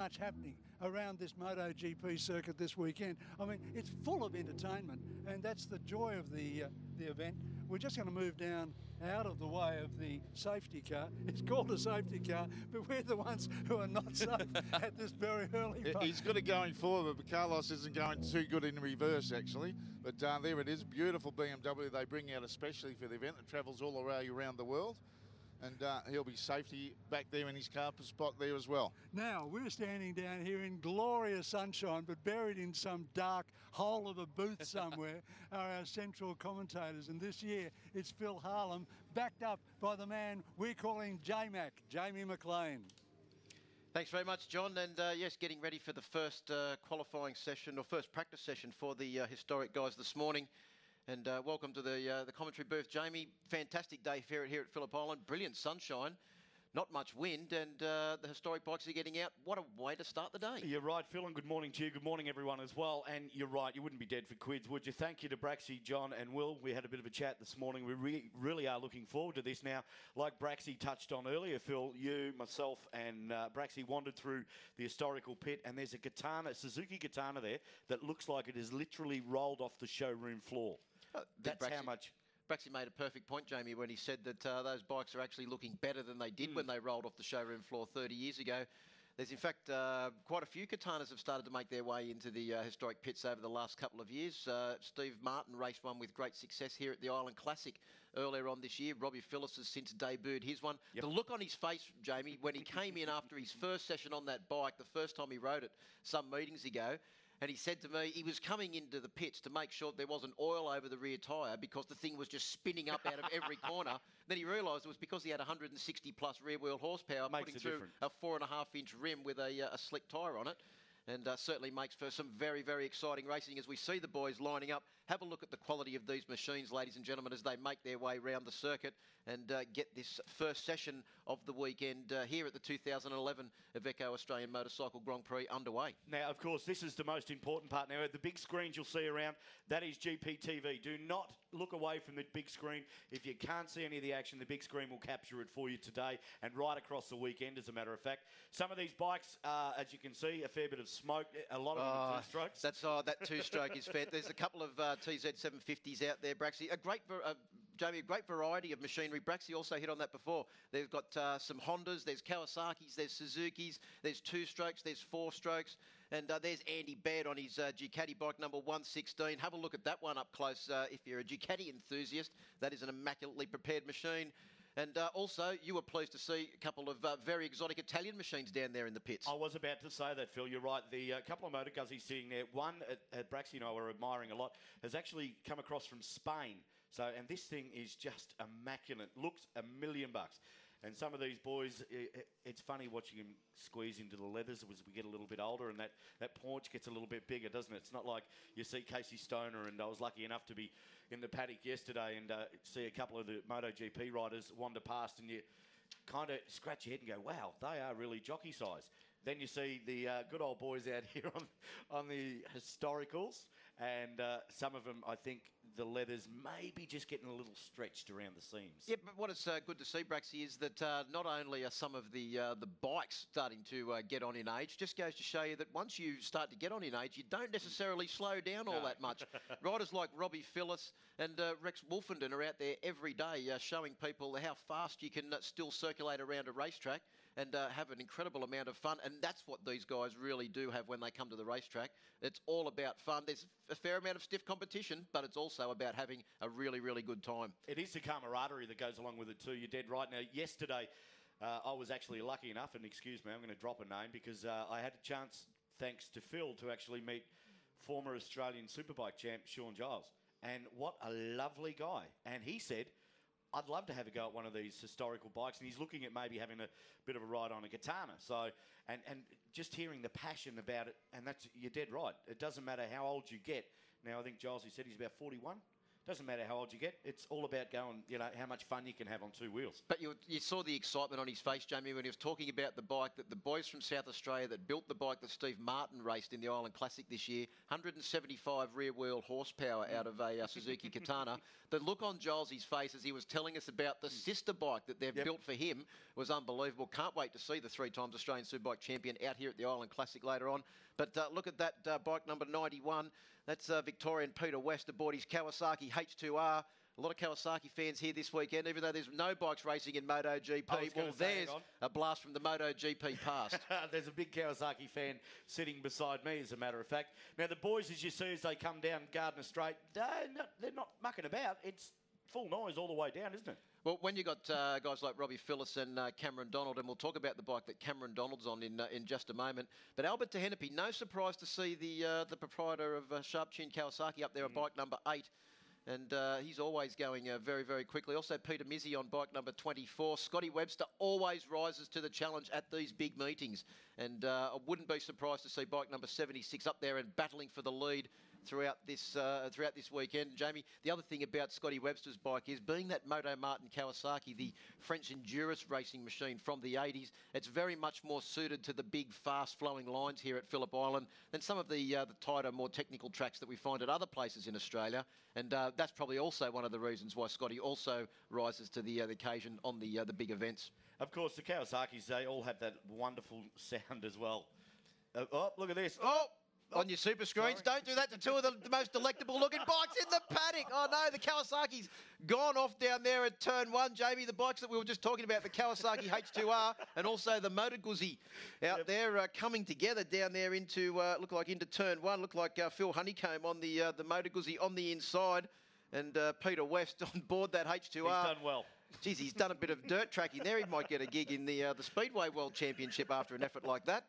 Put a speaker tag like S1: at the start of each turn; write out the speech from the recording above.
S1: much happening around this MotoGP circuit this weekend. I mean, it's full of entertainment, and that's the joy of the event. We're just going to move down out of the way of the safety car. It's called a safety car, but we're the ones who are not safe at this very early part.
S2: He's good at going forward, but Carlos isn't going too good in reverse, actually. But there it is, beautiful BMW they bring out especially for the event. It travels all the way around the world. And he'll be safety back there in his car spot there as well.
S1: Now, we're standing down here in glorious sunshine, but buried in some dark hole of a booth somewhere are our central commentators. And this year, it's Phil Harlem, backed up by the man we're calling J-Mac, Jamie McLean.
S3: Thanks very much, John. And yes, getting ready for the first qualifying session, or first practice session for the historic guys this morning. And welcome to the commentary booth, Jamie. Fantastic day here at Phillip Island. Brilliant sunshine, not much wind, and the historic bikes are getting out. What a way to start the day.
S4: You're right, Phil, and good morning to you. Good morning, everyone, as well. And you're right, you wouldn't be dead for quids, would you? Thank you to Braxy, John and Will. We had a bit of a chat this morning. We really are looking forward to this now. Like Braxy touched on earlier, Phil, you, myself, and Braxy wandered through the historical pit, and there's a Katana, Suzuki Katana there that looks like it is literally rolled off the showroom floor. That's how much.
S3: Braxy made a perfect point, Jamie, when he said that those bikes are actually looking better than they did when they rolled off the showroom floor 30 years ago. There's, in fact, quite a few Katanas have started to make their way into the historic pits over the last couple of years. Steve Martin raced one with great success here at the Island Classic earlier on this year. Robbie Phillips has since debuted his one. Yep. The look on his face, Jamie, when he came in after his first session on that bike, the first time he rode it some meetings ago, and he said to me he was coming into the pits to make sure there wasn't oil over the rear tyre because the thing was just spinning up out of every corner. Then he realised it was because he had 160 plus rear wheel horsepower putting through a 4.5-inch rim with a slick tyre on it. And certainly makes for some very, very exciting racing as we see the boys lining up. Have a look at the quality of these machines, ladies and gentlemen, as they make their way around the circuit and get this first session of the weekend here at the 2011 Iveco Australian Motorcycle Grand Prix underway.
S4: Now, of course, this is the most important part. Now, the big screens you'll see around, that is GPTV. Do not look away from the big screen. If you can't see any of the action, the big screen will capture it for you today and right across the weekend, as a matter of fact. Some of these bikes, as you can see, a fair bit of smoke, a lot of them are two-strokes.
S3: That two-stroke is fair. There's a couple of TZ750s out there, Braxy. Jamie, a great variety of machinery. Braxy also hit on that before. They've got some Hondas, there's Kawasaki's, there's Suzuki's, there's two-strokes, there's four-strokes, and there's Andy Baird on his Ducati bike number 116. Have a look at that one up close if you're a Ducati enthusiast. That is an immaculately prepared machine. And also, you were pleased to see a couple of very exotic Italian machines down there in the pits.
S4: I was about to say that, Phil. You're right. The couple of Moto Guzzies sitting there, one at Braxy and I were admiring a lot, has actually come across from Spain. So, and this thing is just immaculate. Looks $1,000,000. And some of these boys, it's funny watching them squeeze into the leathers as we get a little bit older, and that paunch gets a little bit bigger, doesn't it? It's not like you see Casey Stoner, and I was lucky enough to be in the paddock yesterday and see a couple of the MotoGP riders wander past, and you kind of scratch your head and go, wow, they are really jockey size. Then you see the good old boys out here on the historicals, and some of them, I think, the leathers may be just getting a little stretched around the seams.
S3: Yeah, but what is good to see, Braxy, is that not only are some of the bikes starting to get on in age, just goes to show you that once you start to get on in age, you don't necessarily slow down all that much. Riders like Robbie Phillips and Rex Wolfenden are out there every day showing people how fast you can still circulate around a racetrack and have an incredible amount of fun. And that's what these guys really do have when they come to the racetrack. It's all about fun. There's a fair amount of stiff competition, but it's also about having a really, really good time.
S4: It is the camaraderie that goes along with it too. You're dead right. Now, yesterday, I was actually lucky enough, and excuse me, I'm going to drop a name, because I had a chance, thanks to Phil, to actually meet former Australian Superbike champ Sean Giles. And what a lovely guy. And he said, I'd love to have a go at one of these historical bikes, and he's looking at maybe having a bit of a ride on a Katana. So, and just hearing the passion about it, and you're dead right. It doesn't matter how old you get. Now, I think Giles, he said he's about 41. Doesn't matter how old you get. It's all about going, how much fun you can have on two wheels.
S3: But you saw the excitement on his face, Jamie, when he was talking about the bike that the boys from South Australia that built the bike that Steve Martin raced in the Island Classic this year, 175 rear wheel horsepower out of a Suzuki Katana. The look on Giles's face as he was telling us about the sister bike that they've built for him was unbelievable. Can't wait to see the 3 times Australian Superbike champion out here at the Island Classic later on. But look at that bike number 91. That's Victorian Peter West aboard his Kawasaki H2R. A lot of Kawasaki fans here this weekend, even though there's no bikes racing in MotoGP. Well, there's a blast from the MotoGP past.
S4: There's a big Kawasaki fan sitting beside me, as a matter of fact. Now, the boys, as you see, as they come down Gardner Straight, they're not mucking about. It's full noise all the way down, isn't it?
S3: Well, when you got guys like Robbie Phillips and Cameron Donald, and we'll talk about the bike that Cameron Donald's on in just a moment. But Albert Tehenepe, no surprise to see the proprietor of Sharp Tune Kawasaki up there at bike number 8. And he's always going very, very quickly. Also, Peter Mizzi on bike number 24. Scotty Webster always rises to the challenge at these big meetings. And I wouldn't be surprised to see bike number 76 up there and battling for the lead throughout this weekend. Jamie, the other thing about Scotty Webster's bike is being that Moto Martin Kawasaki, the French endurance racing machine from the 80s, it's very much more suited to the big, fast-flowing lines here at Phillip Island than some of the tighter, more technical tracks that we find at other places in Australia. And that's probably also one of the reasons why Scotty also rises to the occasion on the big events.
S4: Of course, the Kawasaki's, they all have that wonderful sound as well. Oh, look at this.
S3: On your super screens. Sorry. Don't do that to two of the most delectable looking bikes in the paddock. Oh no, the Kawasaki's gone off down there at turn 1. Jamie, the bikes that we were just talking about, the Kawasaki H2R and also the Moto Guzzi out there coming together down there into, into turn 1. Look like Phil Honeycomb on the Moto Guzzi on the inside and Peter West on board that H2R.
S4: He's done well.
S3: Geez, he's done a bit of dirt tracking there. He might get a gig in the Speedway World Championship after an effort like that.